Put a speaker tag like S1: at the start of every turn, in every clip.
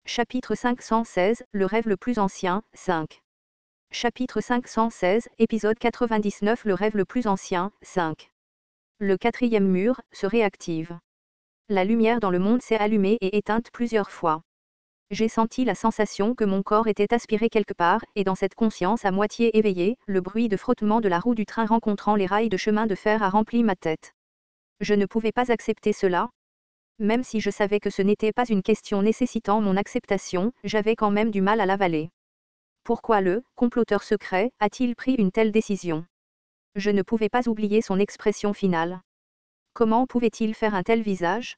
S1: Chapitre 516, le rêve le plus ancien, 5. Chapitre 516, épisode 99. Le rêve le plus ancien, 5. Le quatrième mur se réactive. La lumière dans le monde s'est allumée et éteinte plusieurs fois. J'ai senti la sensation que mon corps était aspiré quelque part, et dans cette conscience à moitié éveillée, le bruit de frottement de la roue du train rencontrant les rails de chemin de fer a rempli ma tête. Je ne pouvais pas accepter cela. Même si je savais que ce n'était pas une question nécessitant mon acceptation, j'avais quand même du mal à l'avaler. Pourquoi le comploteur secret a-t-il pris une telle décision? Je ne pouvais pas oublier son expression finale. Comment pouvait-il faire un tel visage?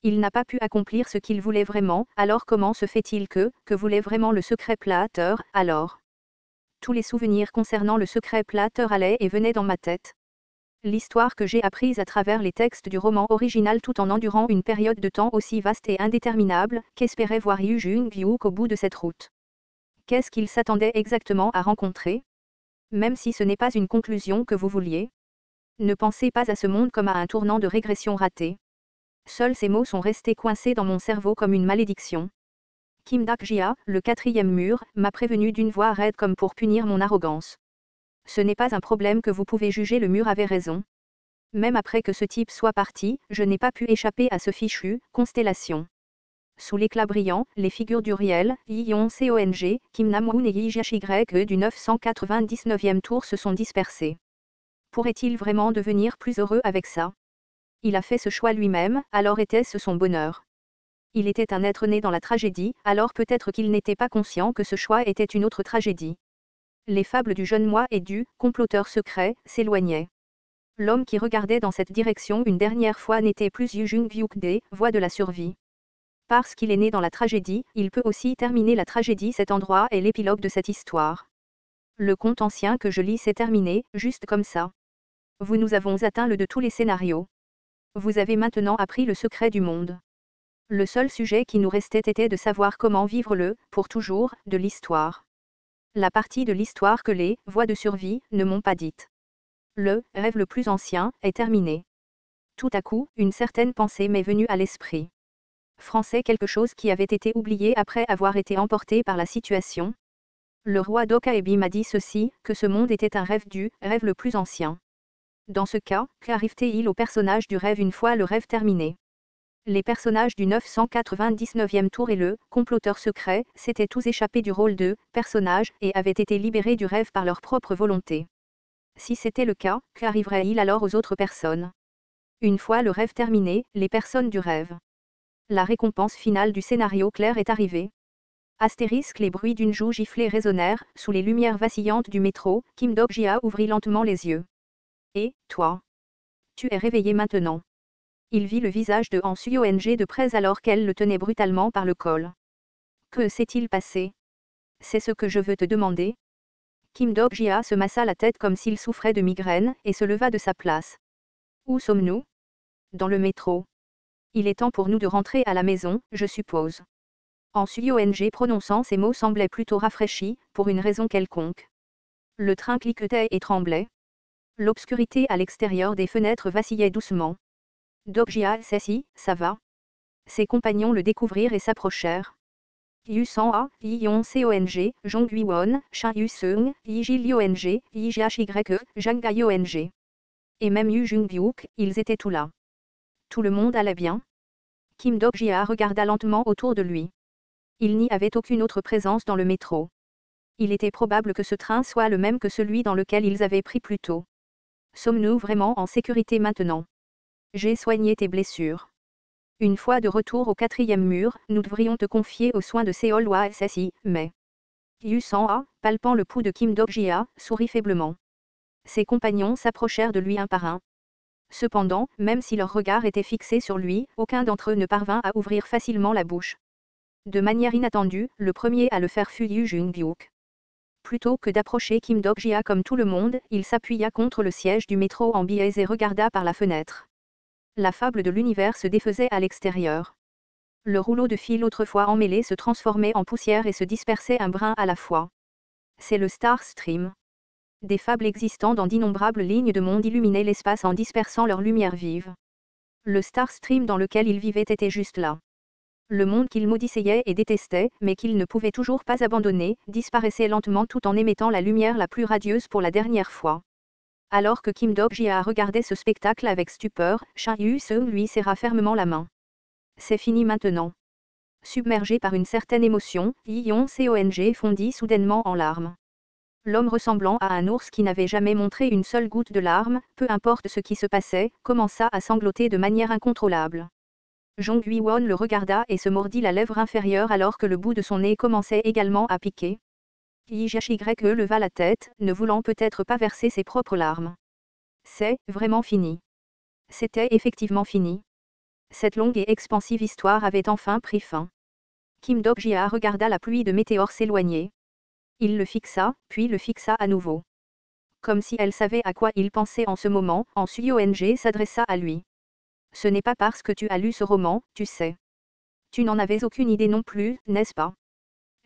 S1: Il n'a pas pu accomplir ce qu'il voulait vraiment, alors comment se fait-il que voulait vraiment le secret Plater, alors? Tous les souvenirs concernant le secret Plater allaient et venaient dans ma tête. L'histoire que j'ai apprise à travers les textes du roman original tout en endurant une période de temps aussi vaste et indéterminable, qu'espérait voir Yu Jung-hyuk au bout de cette route. Qu'est-ce qu'il s'attendait exactement à rencontrer? Même si ce n'est pas une conclusion que vous vouliez. Ne pensez pas à ce monde comme à un tournant de régression raté. Seuls ces mots sont restés coincés dans mon cerveau comme une malédiction. Kim Dak-jia, le quatrième mur, m'a prévenu d'une voix raide comme pour punir mon arrogance. Ce n'est pas un problème que vous pouvez juger, le mur avait raison. Même après que ce type soit parti, je n'ai pas pu échapper à ce fichu constellation. Sous l'éclat brillant, les figures d'Uriel, Yi-Yon Cong, Kim Nam-woon et Yi-Jashi-Grek du 999e tour se sont dispersés. Pourrait-il vraiment devenir plus heureux avec ça? Il a fait ce choix lui-même, alors était-ce son bonheur? Il était un être né dans la tragédie, alors peut-être qu'il n'était pas conscient que ce choix était une autre tragédie. Les fables du jeune moi et du comploteur secret s'éloignaient. L'homme qui regardait dans cette direction une dernière fois n'était plus Yu Jung-hyuk des voies de la survie. Parce qu'il est né dans la tragédie, il peut aussi terminer la tragédie. Cet endroit est l'épilogue de cette histoire. Le conte ancien que je lis s'est terminé, juste comme ça. Nous avons atteint le de tous les scénarios. Vous avez maintenant appris le secret du monde. Le seul sujet qui nous restait était de savoir comment vivre le, pour toujours, de l'histoire. La partie de l'histoire que les voies de survie ne m'ont pas dite. Le rêve le plus ancien est terminé. Tout à coup, une certaine pensée m'est venue à l'esprit. Français, quelque chose qui avait été oublié après avoir été emporté par la situation. Le roi d'Okaebi m'a dit ceci, que ce monde était un rêve du rêve le plus ancien. Dans ce cas, qu'arrive-t-il au personnage du rêve une fois le rêve terminé? Les personnages du 999e tour et le comploteur secret s'étaient tous échappés du rôle de personnage et avaient été libérés du rêve par leur propre volonté. Si c'était le cas, qu'arriverait-il alors aux autres personnes? Une fois le rêve terminé, les personnes du rêve. La récompense finale du scénario clair est arrivée. Astérisque, les bruits d'une joue giflée résonnèrent, sous les lumières vacillantes du métro, Kim Dok-jia ouvrit lentement les yeux. Et, toi? Tu es réveillé maintenant. Il vit le visage de Han Suyong de près alors qu'elle le tenait brutalement par le col. Que s'est-il passé? C'est ce que je veux te demander. Kim Dok-jia se massa la tête comme s'il souffrait de migraine, et se leva de sa place. Où sommes-nous? Dans le métro. Il est temps pour nous de rentrer à la maison, je suppose. Han Suyong prononçant ces mots semblait plutôt rafraîchi, pour une raison quelconque. Le train cliquetait et tremblait. L'obscurité à l'extérieur des fenêtres vacillait doucement. Dok-jia s'assit, ça va. Ses compagnons le découvrirent et s'approchèrent. Yu Sang-a, Yi-Yon Cong, Jong-Hui-won, Shin Yu-seung, Yi-Jil-yong, Yi-Jashi-grek, Jang-ga-yong. Et même Yu Jung-hyuk, ils étaient tous là. Tout le monde allait bien. Kim Dok-jia regarda lentement autour de lui. Il n'y avait aucune autre présence dans le métro. Il était probable que ce train soit le même que celui dans lequel ils avaient pris plus tôt. Sommes-nous vraiment en sécurité maintenant? J'ai soigné tes blessures. Une fois de retour au quatrième mur, nous devrions te confier aux soins de Seol Hwassi, mais... Yu Sang-a, palpant le pouls de Kim Dok-jia, sourit faiblement. Ses compagnons s'approchèrent de lui un par un. Cependant, même si leur regard était fixé sur lui, aucun d'entre eux ne parvint à ouvrir facilement la bouche. De manière inattendue, le premier à le faire fut Yu Jung-hyuk. Plutôt que d'approcher Kim Dok-jia comme tout le monde, il s'appuya contre le siège du métro en biais et regarda par la fenêtre. La fable de l'univers se défaisait à l'extérieur. Le rouleau de fil autrefois emmêlé se transformait en poussière et se dispersait un brin à la fois. C'est le Star Stream. Des fables existant dans d'innombrables lignes de monde illuminaient l'espace en dispersant leur lumière vive. Le Star Stream dans lequel il vivait était juste là. Le monde qu'il maudissait et détestait, mais qu'il ne pouvait toujours pas abandonner, disparaissait lentement tout en émettant la lumière la plus radieuse pour la dernière fois. Alors que Kim Dok-jia regardait ce spectacle avec stupeur, Shin Yu-seung lui serra fermement la main. C'est fini maintenant. Submergé par une certaine émotion, Yi Yong-seong fondit soudainement en larmes. L'homme ressemblant à un ours qui n'avait jamais montré une seule goutte de larmes, peu importe ce qui se passait, commença à sangloter de manière incontrôlable. Jong Hui-won le regarda et se mordit la lèvre inférieure alors que le bout de son nez commençait également à piquer. Yi Jae-hyek leva la tête, ne voulant peut-être pas verser ses propres larmes. C'est vraiment fini. C'était effectivement fini. Cette longue et expansive histoire avait enfin pris fin. Kim Dok-jia regarda la pluie de météores s'éloigner. Il le fixa, puis le fixa à nouveau. Comme si elle savait à quoi il pensait en ce moment, en Suyong s'adressa à lui. Ce n'est pas parce que tu as lu ce roman, tu sais. Tu n'en avais aucune idée non plus, n'est-ce pas?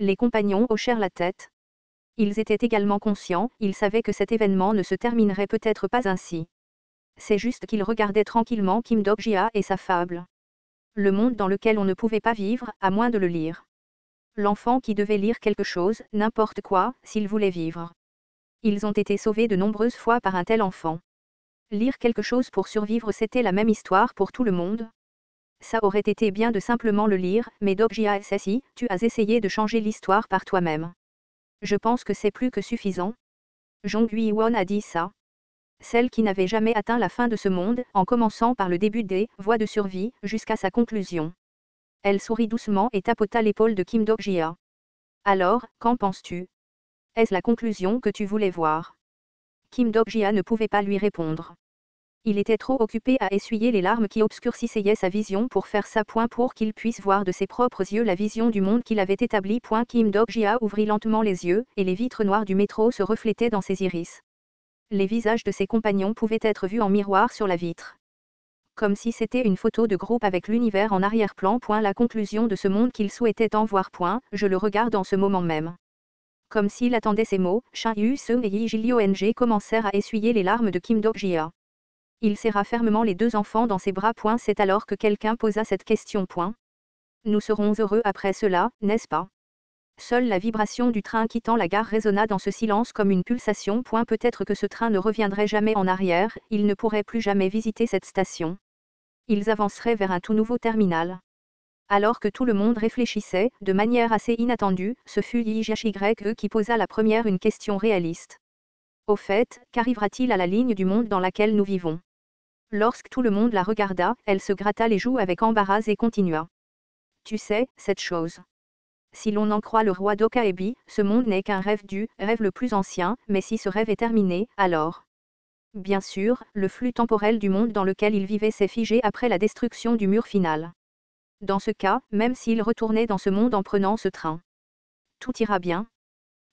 S1: Les compagnons hochèrent la tête. Ils étaient également conscients, ils savaient que cet événement ne se terminerait peut-être pas ainsi. C'est juste qu'ils regardaient tranquillement Kim Dok-jia et sa fable. Le monde dans lequel on ne pouvait pas vivre, à moins de le lire. L'enfant qui devait lire quelque chose, n'importe quoi, s'il voulait vivre. Ils ont été sauvés de nombreuses fois par un tel enfant. Lire quelque chose pour survivre, c'était la même histoire pour tout le monde. Ça aurait été bien de simplement le lire, mais Dok-jia Sassi, tu as essayé de changer l'histoire par toi-même. Je pense que c'est plus que suffisant. Jong Hui-won a dit ça. Celle qui n'avait jamais atteint la fin de ce monde, en commençant par le début des voies de survie, jusqu'à sa conclusion. Elle sourit doucement et tapota l'épaule de Kim Dok-jia. Alors, qu'en penses-tu? Est-ce la conclusion que tu voulais voir? Kim Dok-jia ne pouvait pas lui répondre. Il était trop occupé à essuyer les larmes qui obscurcissaient sa vision pour faire ça. Pour qu'il puisse voir de ses propres yeux la vision du monde qu'il avait établi. Kim Dok-jia ouvrit lentement les yeux, et les vitres noires du métro se reflétaient dans ses iris. Les visages de ses compagnons pouvaient être vus en miroir sur la vitre. Comme si c'était une photo de groupe avec l'univers en arrière-plan. La conclusion de ce monde qu'il souhaitait en voir. Je le regarde en ce moment même. Comme s'il attendait ces mots, Shin Yu-seung et Yi Jil-yong commencèrent à essuyer les larmes de Kim Dok-jia. Il serra fermement les deux enfants dans ses bras. C'est alors que quelqu'un posa cette question. Nous serons heureux après cela, n'est-ce pas? Seule la vibration du train quittant la gare résonna dans ce silence comme une pulsation. Peut-être que ce train ne reviendrait jamais en arrière, il ne pourrait plus jamais visiter cette station. Ils avanceraient vers un tout nouveau terminal. Alors que tout le monde réfléchissait, de manière assez inattendue, ce fut Yi Jae-hyek qui posa la première une question réaliste. Au fait, qu'arrivera-t-il à la ligne du monde dans laquelle nous vivons? Lorsque tout le monde la regarda, elle se gratta les joues avec embarras et continua. Tu sais, cette chose. Si l'on en croit le roi d'Okaebi, ce monde n'est qu'un rêve le plus ancien, mais si ce rêve est terminé, alors... Bien sûr, le flux temporel du monde dans lequel il vivait s'est figé après la destruction du mur final. Dans ce cas, même s'il retournait dans ce monde en prenant ce train, tout ira bien.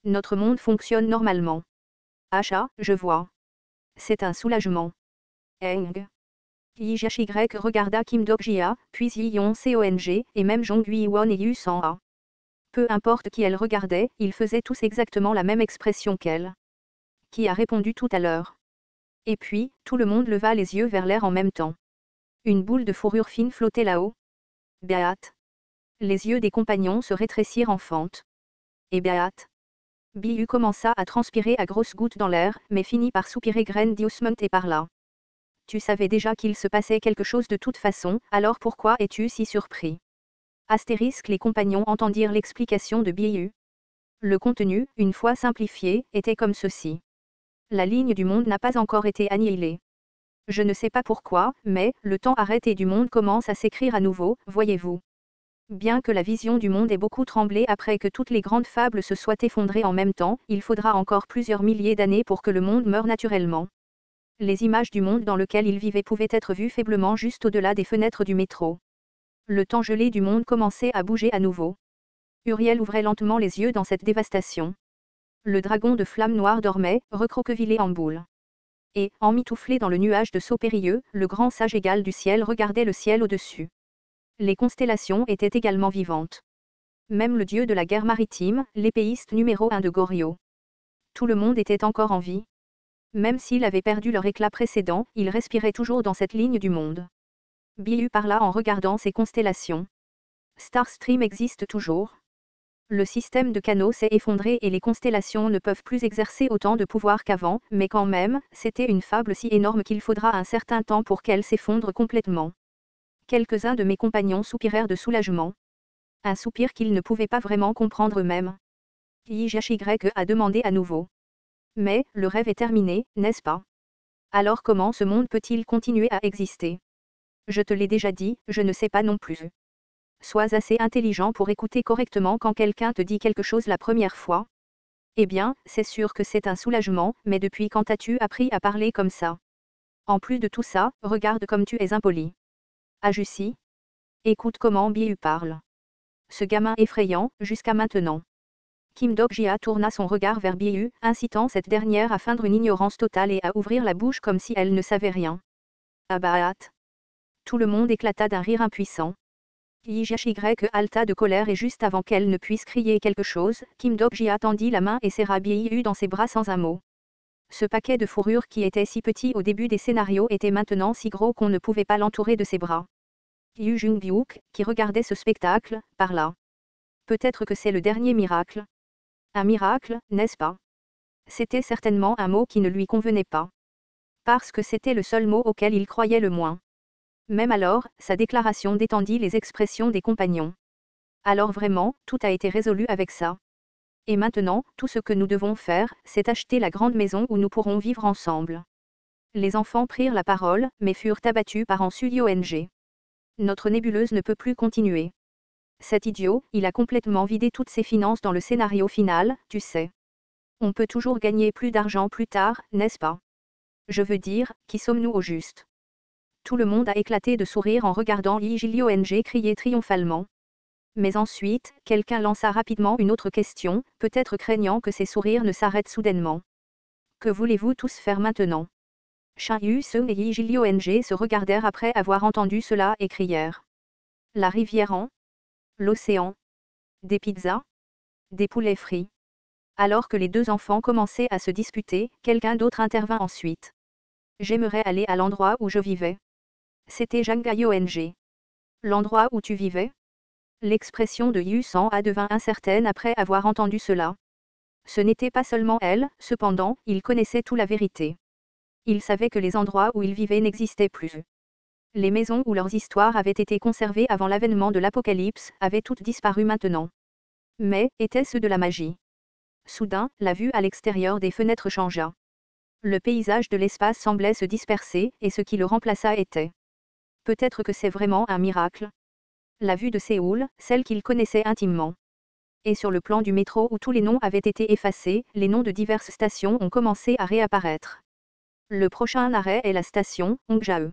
S1: Notre monde fonctionne normalement. Achat, je vois. C'est un soulagement. Eng. Yi Jae-hyek regarda Kim Dok-jia, puis Yi Yong-seong, et même Jong Hui-won et Yu Sang-ha. Peu importe qui elle regardait, ils faisaient tous exactement la même expression qu'elle. Qui a répondu tout à l'heure? Et puis, tout le monde leva les yeux vers l'air en même temps. Une boule de fourrure fine flottait là-haut. Beat. Les yeux des compagnons se rétrécirent en fente. Et Beat. Biu commença à transpirer à grosses gouttes dans l'air, mais finit par soupirer grandiosement et parla. Tu savais déjà qu'il se passait quelque chose de toute façon, alors pourquoi es-tu si surpris? Astérisque. Les compagnons entendirent l'explication de Biu. Le contenu, une fois simplifié, était comme ceci. La ligne du monde n'a pas encore été annihilée. Je ne sais pas pourquoi, mais le temps arrête et du monde commence à s'écrire à nouveau, voyez-vous. Bien que la vision du monde ait beaucoup tremblé après que toutes les grandes fables se soient effondrées en même temps, il faudra encore plusieurs milliers d'années pour que le monde meure naturellement. Les images du monde dans lequel il vivait pouvaient être vues faiblement juste au-delà des fenêtres du métro. Le temps gelé du monde commençait à bouger à nouveau. Uriel ouvrait lentement les yeux dans cette dévastation. Le dragon de flamme noire dormait, recroquevillé en boule. Et, emmitouflé dans le nuage de sauts périlleux, le grand sage égal du ciel regardait le ciel au-dessus. Les constellations étaient également vivantes. Même le dieu de la guerre maritime, l'épéiste numéro 1 de Goryo. Tout le monde était encore en vie. Même s'il avait perdu leur éclat précédent, il respirait toujours dans cette ligne du monde. Biu parla en regardant ces constellations. Starstream existe toujours. Le système de canaux s'est effondré et les constellations ne peuvent plus exercer autant de pouvoir qu'avant, mais quand même, c'était une fable si énorme qu'il faudra un certain temps pour qu'elle s'effondre complètement. Quelques-uns de mes compagnons soupirèrent de soulagement. Un soupir qu'ils ne pouvaient pas vraiment comprendre eux-mêmes. YHY a demandé à nouveau. Mais, le rêve est terminé, n'est-ce pas? Alors comment ce monde peut-il continuer à exister? Je te l'ai déjà dit, je ne sais pas non plus. Sois assez intelligent pour écouter correctement quand quelqu'un te dit quelque chose la première fois. Eh bien, c'est sûr que c'est un soulagement, mais depuis quand as-tu appris à parler comme ça? En plus de tout ça, regarde comme tu es impoli. Ah Jussi. Écoute comment Biu parle. Ce gamin effrayant, jusqu'à maintenant. Kim Dok-jia tourna son regard vers Biu, incitant cette dernière à feindre une ignorance totale et à ouvrir la bouche comme si elle ne savait rien. Ah bah hâte. Tout le monde éclata d'un rire impuissant. YHY halta de colère et juste avant qu'elle ne puisse crier quelque chose, Kim Dok-jia tendit la main et serra Biu dans ses bras sans un mot. Ce paquet de fourrure qui était si petit au début des scénarios était maintenant si gros qu'on ne pouvait pas l'entourer de ses bras. Yu Jung-byuk, qui regardait ce spectacle, parla. Peut-être que c'est le dernier miracle. Un miracle, n'est-ce pas? C'était certainement un mot qui ne lui convenait pas. Parce que c'était le seul mot auquel il croyait le moins. Même alors, sa déclaration détendit les expressions des compagnons. Alors vraiment, tout a été résolu avec ça. Et maintenant, tout ce que nous devons faire, c'est acheter la grande maison où nous pourrons vivre ensemble. Les enfants prirent la parole, mais furent abattus par Ansu-Yong. Notre nébuleuse ne peut plus continuer. Cet idiot, il a complètement vidé toutes ses finances dans le scénario final, tu sais. On peut toujours gagner plus d'argent plus tard, n'est-ce pas? Je veux dire, qui sommes-nous au juste? Tout le monde a éclaté de sourire en regardant Lee Jil-yong crier triomphalement. Mais ensuite, quelqu'un lança rapidement une autre question, peut-être craignant que ces sourires ne s'arrêtent soudainement. Que voulez-vous tous faire maintenant? Shin Yu-seung et Lee Jil-yong se regardèrent après avoir entendu cela et crièrent. La rivière en? L'océan? Des pizzas? Des poulets frits? Alors que les deux enfants commençaient à se disputer, quelqu'un d'autre intervint ensuite. J'aimerais aller à l'endroit où je vivais. C'était Jang-yong. L'endroit où tu vivais? L'expression de Yu-sang devint incertaine après avoir entendu cela. Ce n'était pas seulement elle, cependant, il connaissait toute la vérité. Il savait que les endroits où il vivait n'existaient plus. Les maisons où leurs histoires avaient été conservées avant l'avènement de l'Apocalypse avaient toutes disparu maintenant. Mais, était-ce de la magie? Soudain, la vue à l'extérieur des fenêtres changea. Le paysage de l'espace semblait se disperser, et ce qui le remplaça était. Peut-être que c'est vraiment un miracle. La vue de Séoul, celle qu'il connaissait intimement. Et sur le plan du métro où tous les noms avaient été effacés, les noms de diverses stations ont commencé à réapparaître. Le prochain arrêt est la station Hongjae.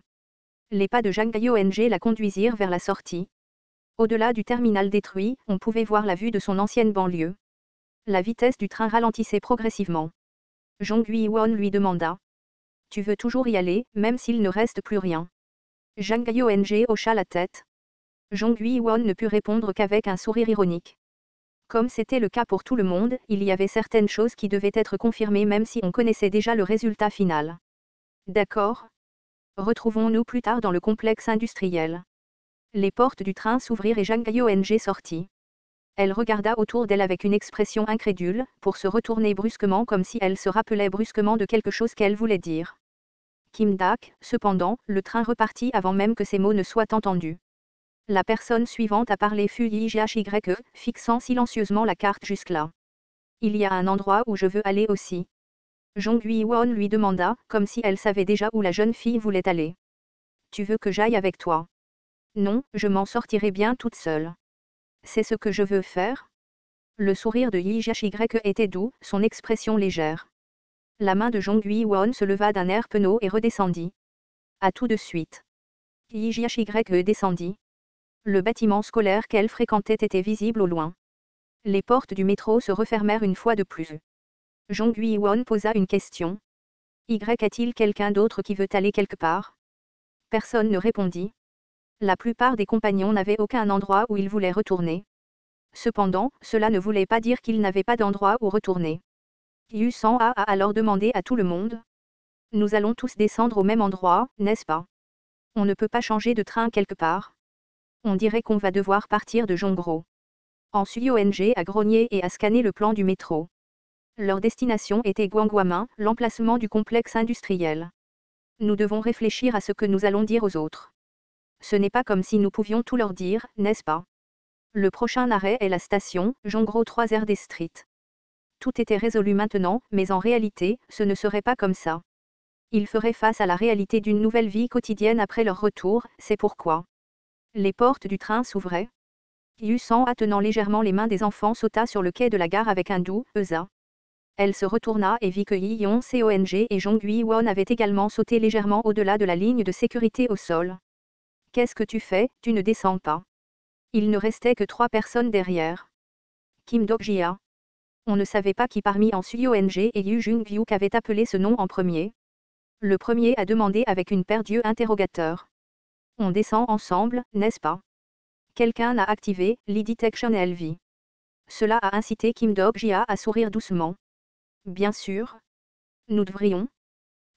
S1: Les pas de Jang-yong la conduisirent vers la sortie. Au-delà du terminal détruit, on pouvait voir la vue de son ancienne banlieue. La vitesse du train ralentissait progressivement. Jong Ui-won lui demanda. Tu veux toujours y aller, même s'il ne reste plus rien? Jang-yong hocha la tête. Jong Ui-won ne put répondre qu'avec un sourire ironique. Comme c'était le cas pour tout le monde, il y avait certaines choses qui devaient être confirmées même si on connaissait déjà le résultat final. D'accord. Retrouvons-nous plus tard dans le complexe industriel. Les portes du train s'ouvrirent et Jang-yong sortit. Elle regarda autour d'elle avec une expression incrédule, pour se retourner brusquement comme si elle se rappelait brusquement de quelque chose qu'elle voulait dire. Kim Dak, cependant, le train repartit avant même que ces mots ne soient entendus. La personne suivante à parler fut YHY, fixant silencieusement la carte jusque-là. Il y a un endroit où je veux aller aussi. Jong Ui-won lui demanda, comme si elle savait déjà où la jeune fille voulait aller. Tu veux que j'aille avec toi? Non, je m'en sortirai bien toute seule. C'est ce que je veux faire? Le sourire de YHY était doux, son expression légère. La main de Jong Ui-won se leva d'un air penaud et redescendit. À tout de suite. YHY descendit. Le bâtiment scolaire qu'elle fréquentait était visible au loin. Les portes du métro se refermèrent une fois de plus. Jong Ui-won posa une question. Y a-t-il quelqu'un d'autre qui veut aller quelque part? Personne ne répondit. La plupart des compagnons n'avaient aucun endroit où ils voulaient retourner. Cependant, cela ne voulait pas dire qu'ils n'avaient pas d'endroit où retourner. Yu-sang a alors demandé à tout le monde. Nous allons tous descendre au même endroit, n'est-ce pas? On ne peut pas changer de train quelque part. On dirait qu'on va devoir partir de Jongro. Ong a grogné et a scanné le plan du métro. Leur destination était Guangguamin, l'emplacement du complexe industriel. Nous devons réfléchir à ce que nous allons dire aux autres. Ce n'est pas comme si nous pouvions tout leur dire, n'est-ce pas? Le prochain arrêt est la station, Jongro 3RD Street. Tout était résolu maintenant, mais en réalité, ce ne serait pas comme ça. Ils feraient face à la réalité d'une nouvelle vie quotidienne après leur retour, c'est pourquoi. Les portes du train s'ouvraient. Yusan, tenant légèrement les mains des enfants, sauta sur le quai de la gare avec un doux « Eza ». Elle se retourna et vit que Yi-Yon Seong et Jong Hui-won avaient également sauté légèrement au-delà de la ligne de sécurité au sol. « Qu'est-ce que tu fais, tu ne descends pas ?» Il ne restait que 3 personnes derrière. Kim Dok-jia. On ne savait pas qui parmi An Suyong et Yu Jung-hyuk avait appelé ce nom en premier. Le premier a demandé avec une paire d'yeux interrogateurs. « On descend ensemble, n'est-ce pas ? » Quelqu'un a activé l'e-detection LV. Cela a incité Kim Dok-jia à sourire doucement. « Bien sûr. Nous devrions. »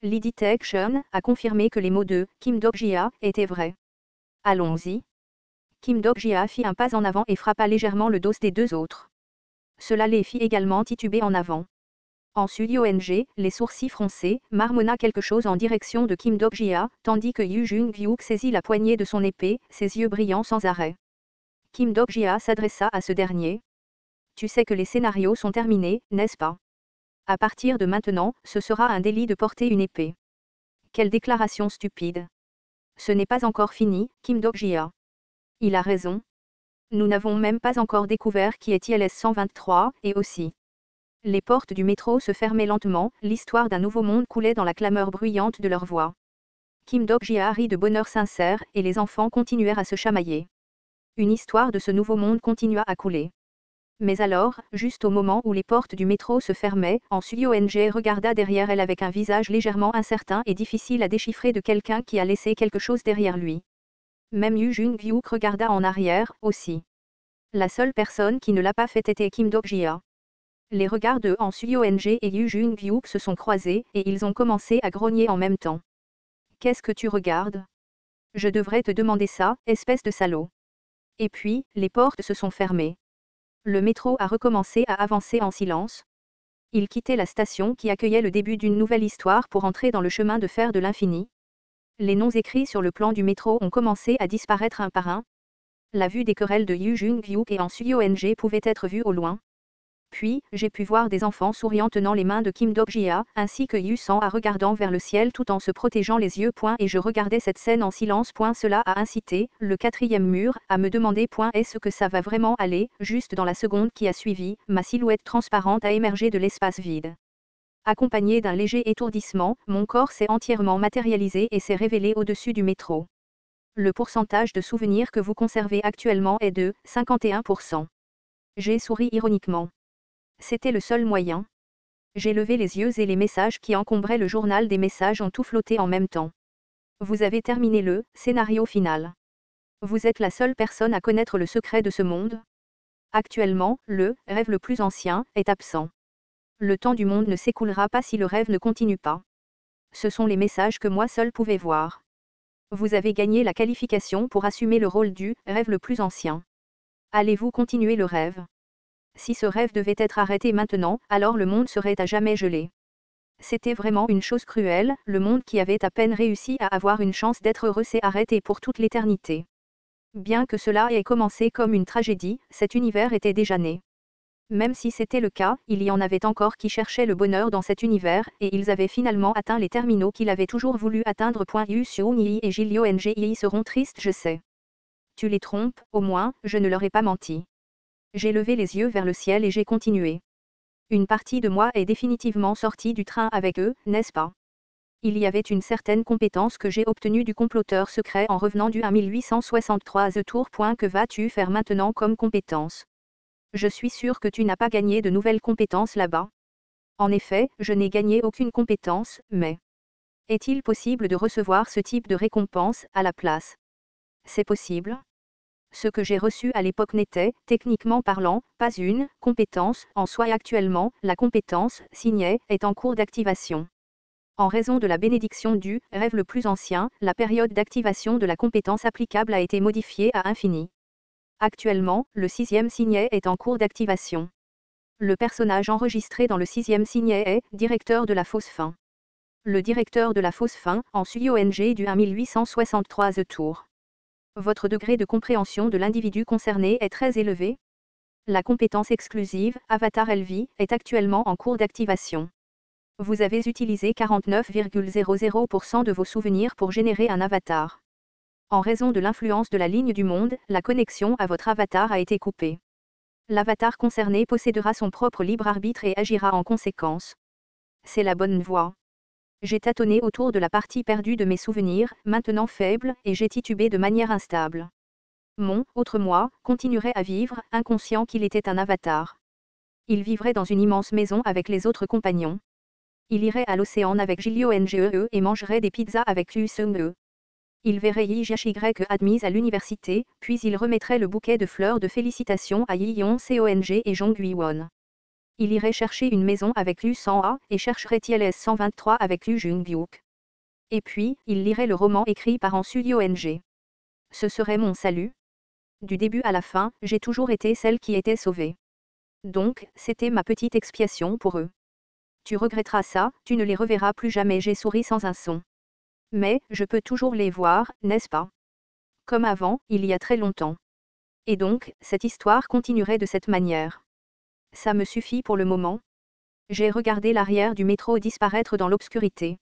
S1: L'e-detection a confirmé que les mots de Kim Dok-jia étaient vrais. « Allons-y. » Kim Dok-jia fit un pas en avant et frappa légèrement le dos des 2 autres. Cela les fit également tituber en avant. En Suyong, les sourcils froncés, marmonna quelque chose en direction de Kim Dok-jia, tandis que Yu Jung-hyuk saisit la poignée de son épée, ses yeux brillant sans arrêt. Kim Dok-jia s'adressa à ce dernier. « Tu sais que les scénarios sont terminés, n'est-ce pas? À partir de maintenant, ce sera un délit de porter une épée. » Quelle déclaration stupide. Ce n'est pas encore fini, Kim Dok-jia. Il a raison. Nous n'avons même pas encore découvert qui est ILS 123, et aussi. Les portes du métro se fermaient lentement, l'histoire d'un nouveau monde coulait dans la clameur bruyante de leur voix. Kim Dok-jia rit de bonheur sincère, et les enfants continuèrent à se chamailler. Une histoire de ce nouveau monde continua à couler. Mais alors, juste au moment où les portes du métro se fermaient, An Suyong regarda derrière elle avec un visage légèrement incertain et difficile à déchiffrer de quelqu'un qui a laissé quelque chose derrière lui. Même Yu Jung-hyuk regarda en arrière, aussi. La seule personne qui ne l'a pas fait était Kim Dok-jia. Les regards de An Suyong et Yu Jung-hyuk se sont croisés, et ils ont commencé à grogner en même temps. « Qu'est-ce que tu regardes ? Je devrais te demander ça, espèce de salaud. » Et puis, les portes se sont fermées. Le métro a recommencé à avancer en silence. Il quittait la station qui accueillait le début d'une nouvelle histoire pour entrer dans le chemin de fer de l'infini. Les noms écrits sur le plan du métro ont commencé à disparaître un par un. La vue des querelles de Yu Jung-hyuk et An Suyong pouvait être vue au loin. Puis, j'ai pu voir des enfants souriant tenant les mains de Kim Dok-jia, ainsi que Yusan regardant vers le ciel tout en se protégeant les yeux. Et je regardais cette scène en silence. Cela a incité le 4e mur à me demander est-ce que ça va vraiment aller. Juste dans la seconde qui a suivi, ma silhouette transparente a émergé de l'espace vide. Accompagné d'un léger étourdissement, mon corps s'est entièrement matérialisé et s'est révélé au-dessus du métro. Le pourcentage de souvenirs que vous conservez actuellement est de 51%. J'ai souri ironiquement. C'était le seul moyen. J'ai levé les yeux et les messages qui encombraient le journal des messages ont tout flotté en même temps. Vous avez terminé le scénario final. Vous êtes la seule personne à connaître le secret de ce monde. Actuellement, le rêve le plus ancien est absent. Le temps du monde ne s'écoulera pas si le rêve ne continue pas. Ce sont les messages que moi seul pouvais voir. Vous avez gagné la qualification pour assumer le rôle du rêve le plus ancien. Allez-vous continuer le rêve ? Si ce rêve devait être arrêté maintenant, alors le monde serait à jamais gelé. C'était vraiment une chose cruelle, le monde qui avait à peine réussi à avoir une chance d'être heureux s'est arrêté pour toute l'éternité. Bien que cela ait commencé comme une tragédie, cet univers était déjà né. Même si c'était le cas, il y en avait encore qui cherchaient le bonheur dans cet univers, et ils avaient finalement atteint les terminaux qu'il avait toujours voulu atteindre. Yu Seong-hee et Jil Yeon-jae seront tristes, je sais. Tu les trompes, au moins, je ne leur ai pas menti. J'ai levé les yeux vers le ciel et j'ai continué. Une partie de moi est définitivement sortie du train avec eux, n'est-ce pas? Il y avait une certaine compétence que j'ai obtenue du comploteur secret en revenant du 1863 The Tour. Que vas-tu faire maintenant comme compétence? Je suis sûr que tu n'as pas gagné de nouvelles compétences là-bas. En effet, je n'ai gagné aucune compétence, mais... Est-il possible de recevoir ce type de récompense à la place? C'est possible. Ce que j'ai reçu à l'époque n'était, techniquement parlant, pas une compétence en soi. Actuellement, la compétence signée est en cours d'activation. En raison de la bénédiction du rêve le plus ancien, la période d'activation de la compétence applicable a été modifiée à infini. Actuellement, le 6e signet est en cours d'activation. Le personnage enregistré dans le 6e signet est directeur de la fausse fin. Le directeur de la fausse fin, en SUIONG du 1863 The Tour. Votre degré de compréhension de l'individu concerné est très élevé. La compétence exclusive, Avatar LV, est actuellement en cours d'activation. Vous avez utilisé 49,00% de vos souvenirs pour générer un avatar. En raison de l'influence de la ligne du monde, la connexion à votre avatar a été coupée. L'avatar concerné possédera son propre libre arbitre et agira en conséquence. C'est la bonne voie. J'ai tâtonné autour de la partie perdue de mes souvenirs, maintenant faible, et j'ai titubé de manière instable. Mon autre moi continuerait à vivre, inconscient qu'il était un avatar. Il vivrait dans une immense maison avec les autres compagnons. Il irait à l'océan avec Gilliongee et mangerait des pizzas avec Liu Seung-e. Il verrait Yi Jae-y admise à l'université, puis il remettrait le bouquet de fleurs de félicitations à Yi Yeon-seong et Jong Ui-won. Il irait chercher une maison avec Lu Sang-a et chercherait TLS 123 avec Lu Jung-byuk. Et puis, il lirait le roman écrit par An Su-yeong. Ce serait mon salut. Du début à la fin, j'ai toujours été celle qui était sauvée. Donc, c'était ma petite expiation pour eux. Tu regretteras ça, tu ne les reverras plus jamais. J'ai souri sans un son. Mais, je peux toujours les voir, n'est-ce pas? Comme avant, il y a très longtemps. Et donc, cette histoire continuerait de cette manière. Ça me suffit pour le moment. J'ai regardé l'arrière du métro disparaître dans l'obscurité.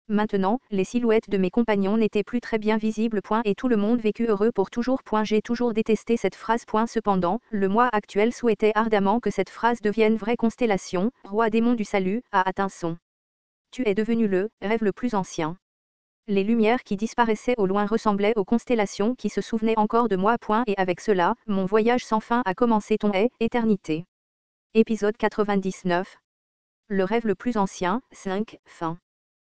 S1: Maintenant, les silhouettes de mes compagnons n'étaient plus très bien visibles. Et tout le monde vécut heureux pour toujours. J'ai toujours détesté cette phrase. Cependant, le moi actuel souhaitait ardemment que cette phrase devienne vraie. Constellation, roi démon du salut, a atteint son. Tu es devenu le rêve le plus ancien. Les lumières qui disparaissaient au loin ressemblaient aux constellations qui se souvenaient encore de moi. Et avec cela, mon voyage sans fin a commencé. Ton est éternité. Épisode 99. Le rêve le plus ancien, 5, fin.